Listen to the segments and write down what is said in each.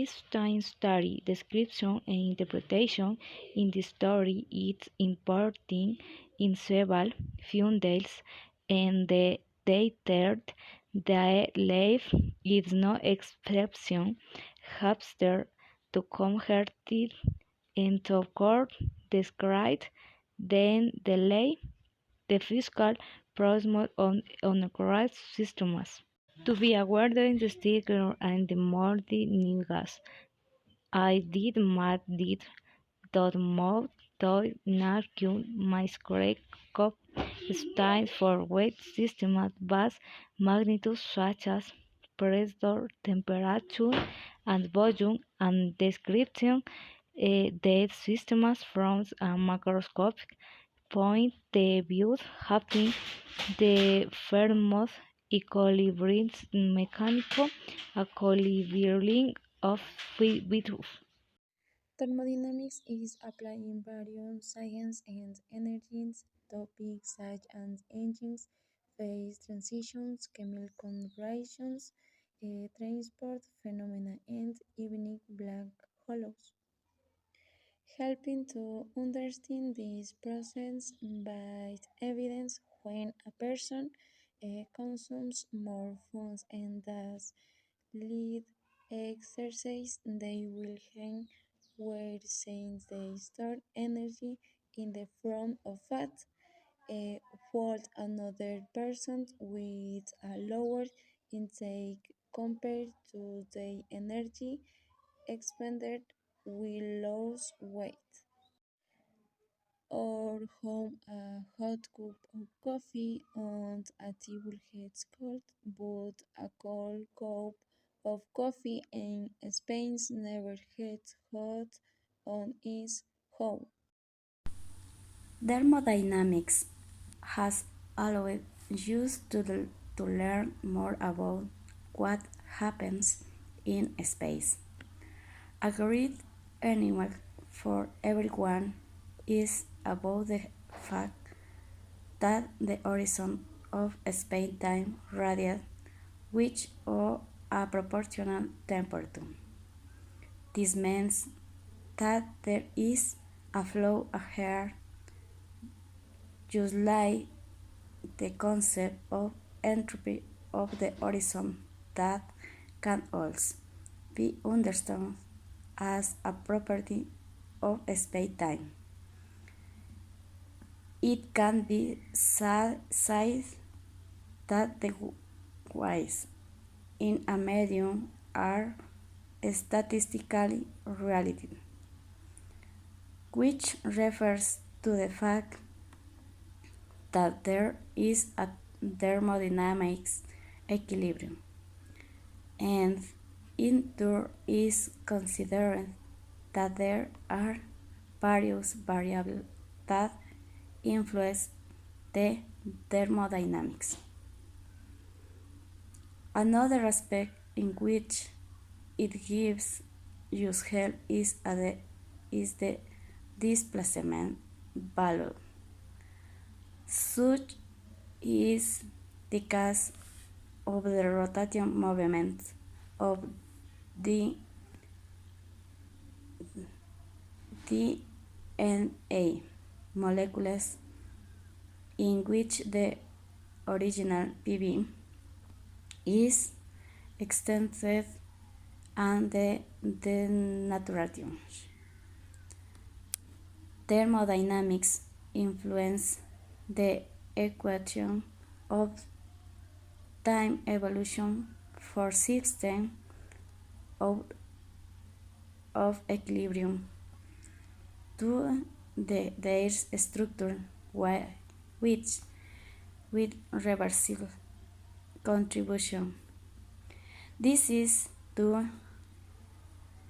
is time study, description, and interpretation. In the story, it's important in several fields, and they third their life is no exception. Hamster to converted into court described then delay the fiscal process on correct systems. To be aware during the sticker and the morning gas, I did math did dot mod toy narcum my correct cop style for weight system at vast magnitudes such as pressure, temperature, and volume, and description the systems from a macroscopic point the view having the firmest equilibrium mechanical equilibrium of with Thermodynamics is applying various science and energies topics such as engines, phase transitions, chemical reactions, transport phenomena, and even black holes. Helping to understand this process by evidence when a person consumes more funds and does lead exercise, they will gain weight since they store energy in the form of fat, while another person with a lower intake compared to the energy expended will lose weight. Or how a hot cup of coffee on a table gets cold, but a cold cup of coffee in Spain never gets hot on its own. Thermodynamics has allowed us to learn more about what happens in space. A great enigma for everyone is about the fact that the horizon of space-time radiates which are a proportional temperature. This means that there is a flow of air, just like the concept of entropy of the horizon that can also be understood as a property of space-time. It can be said that the waves in a medium are statistically relative, which refers to the fact that there is a thermodynamics equilibrium, and it is considered that there are various variables that influence the thermodynamics. Another aspect in which it gives us help is the displacement value. Such is the case of the rotation movement of the DNA molecules in which the original PV is extended and the denaturation. Thermodynamics influence the equation of time evolution for systems of equilibrium to their structure which with reversible contribution. This is due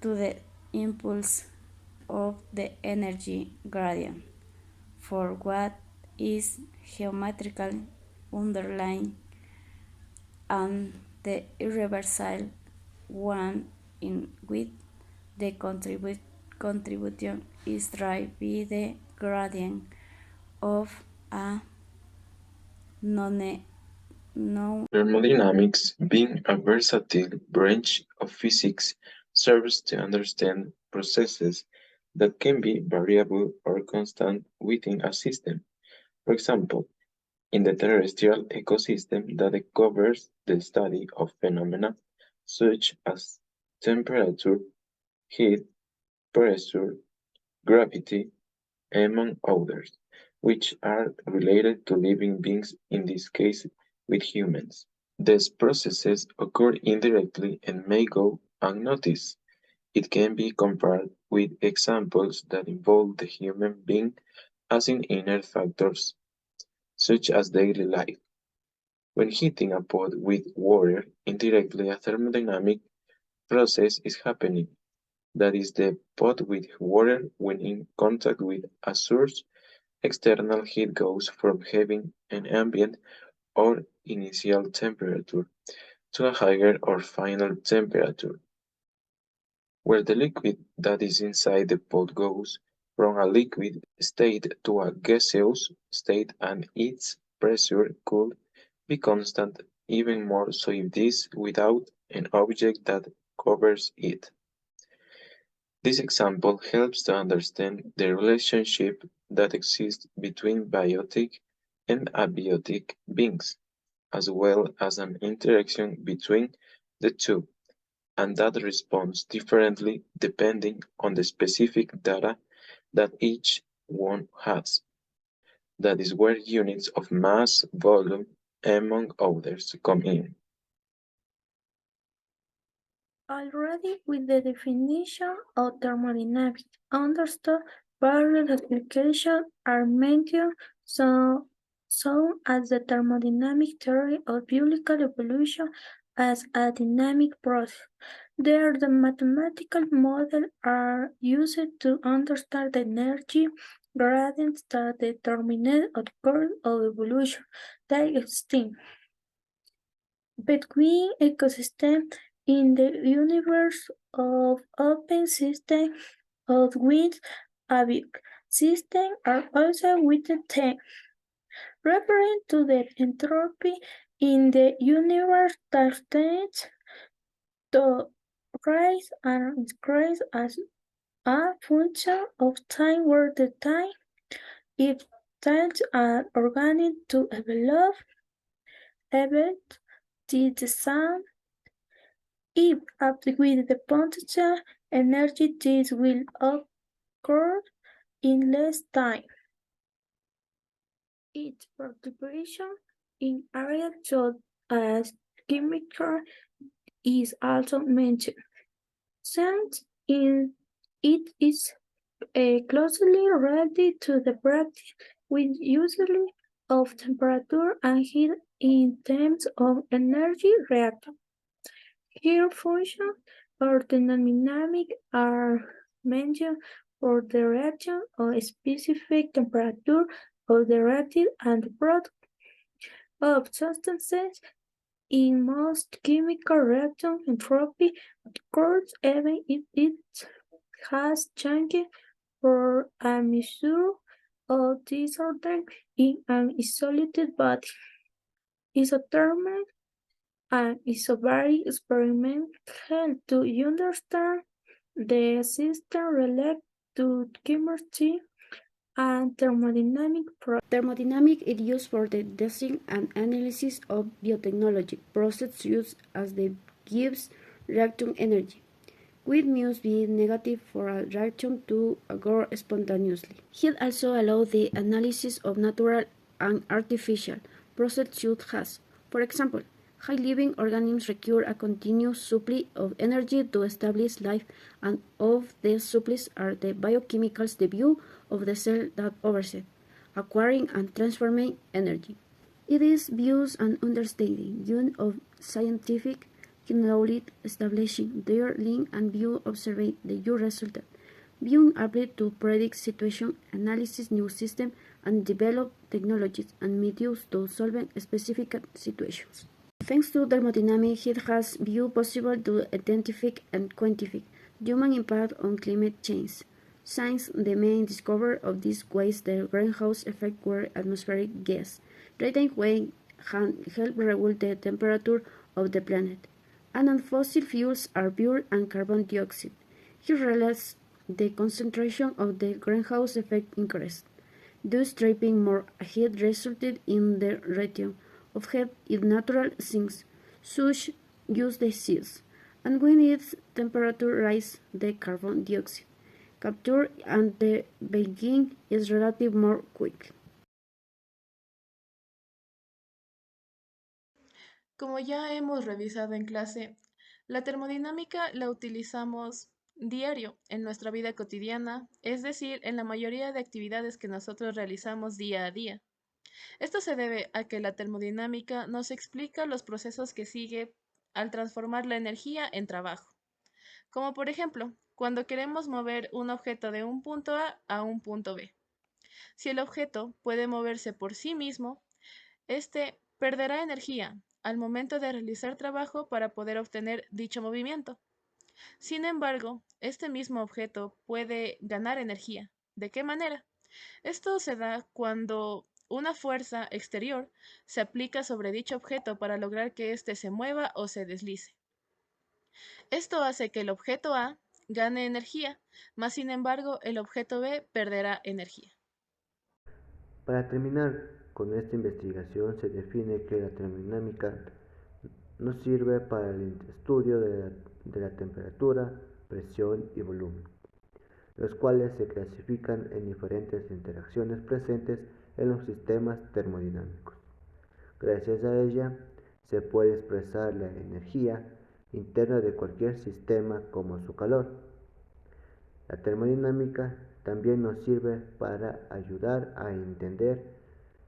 to the impulse of the energy gradient for what is geometrically underlined and the irreversible one in which the contribution is derived by the gradient of a known. Thermodynamics being a versatile branch of physics serves to understand processes that can be variable or constant within a system. For example, in the terrestrial ecosystem that covers the study of phenomena such as temperature, heat, pressure, gravity, among others, which are related to living beings, in this case with humans. These processes occur indirectly and may go unnoticed. It can be compared with examples that involve the human being as in inner factors, such as daily life. When heating a pot with water, indirectly a thermodynamic process is happening. That is, the pot with water, when in contact with a source, external heat goes from having an ambient or initial temperature to a higher or final temperature, where the liquid that is inside the pot goes from a liquid state to a gaseous state, and its pressure could be constant, even more so if this without an object that covers it. This example helps to understand the relationship that exists between biotic and abiotic beings, as well as an interaction between the two, and that responds differently depending on the specific data that each one has. That is where units of mass, volume, among others, come in. Already with the definition of thermodynamics understood, various applications are mentioned, some as the thermodynamic theory of biological evolution as a dynamic process. There, the mathematical models are used to understand the energy gradients that determine the course of evolution. They extend between ecosystems in the universe of open systems of which abic systems are also with the term, referring to the entropy in the universe that tends to rise and increase as a function of time, where the time it takes an organic to evolve the same. If acted with the potential energy, this will occur in less time. Its participation in areas such as chemical is also mentioned, since it is closely related to the practice with usually of temperature and heat in terms of energy reactor. Here functions or thermodynamic are mentioned for the reaction of a specific temperature of the reactant and the product of substances. In most chemical reactions, entropy occurs even if it has changed for a measure of disorder in an isolated body. Isothermal and isobaric experiment help to understand the system related to chemistry and thermodynamic processes. Thermodynamic is used for the testing and analysis of biotechnology process used as the gives reaction energy, which must be negative for a reaction to occur spontaneously. It also allows the analysis of natural and artificial processes such as, for example, how living organisms require a continuous supply of energy to establish life, and of these supplies are the biochemicals, the view of the cell that overset, acquiring and transforming energy. It is views and understanding use of scientific knowledge, establishing their link and view observing the new result. Viewing ability to predict situation, analysis new system, and develop technologies and methods to solve specific situations. Thanks to thermodynamics, it has been possible to identify and quantify human impact on climate change. Since the main discovery of this was the greenhouse effect were atmospheric gas, radiant way can help regulate the temperature of the planet. and non-fossil fuels are beer and carbon dioxide. He realized the concentration of the greenhouse effect increased. Thus, trapping more heat resulted in the ratio of heat in natural sinks, such use the seas, and when its temperature rises, the carbon dioxide capture and the beginning is relatively more quick. Como ya hemos revisado en clase, la termodinámica la utilizamos diario en nuestra vida cotidiana, es decir, en la mayoría de actividades que nosotros realizamos día a día. Esto se debe a que la termodinámica nos explica los procesos que sigue al transformar la energía en trabajo. Como por ejemplo, cuando queremos mover un objeto de un punto A un punto B. Si el objeto puede moverse por sí mismo, este perderá energía al momento de realizar trabajo para poder obtener dicho movimiento. Sin embargo, este mismo objeto puede ganar energía. ¿De qué manera? Esto se da cuando una fuerza exterior se aplica sobre dicho objeto para lograr que éste se mueva o se deslice. Esto hace que el objeto A gane energía, mas sin embargo el objeto B perderá energía. Para terminar con esta investigación, se define que la termodinámica nos sirve para el estudio de la temperatura, presión y volumen, los cuales se clasifican en diferentes interacciones presentes en los sistemas termodinámicos. Gracias a ella, se puede expresar la energía interna de cualquier sistema como su calor. La termodinámica también nos sirve para ayudar a entender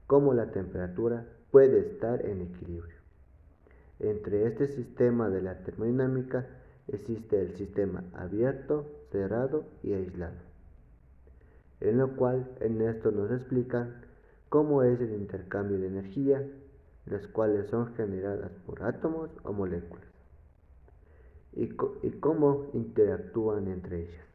cómo la temperatura puede estar en equilibrio. Entre este sistema de la termodinámica existe el sistema abierto, cerrado y aislado, en lo cual en esto nos explican cómo es el intercambio de energía, las cuales son generadas por átomos o moléculas, y cómo interactúan entre ellas.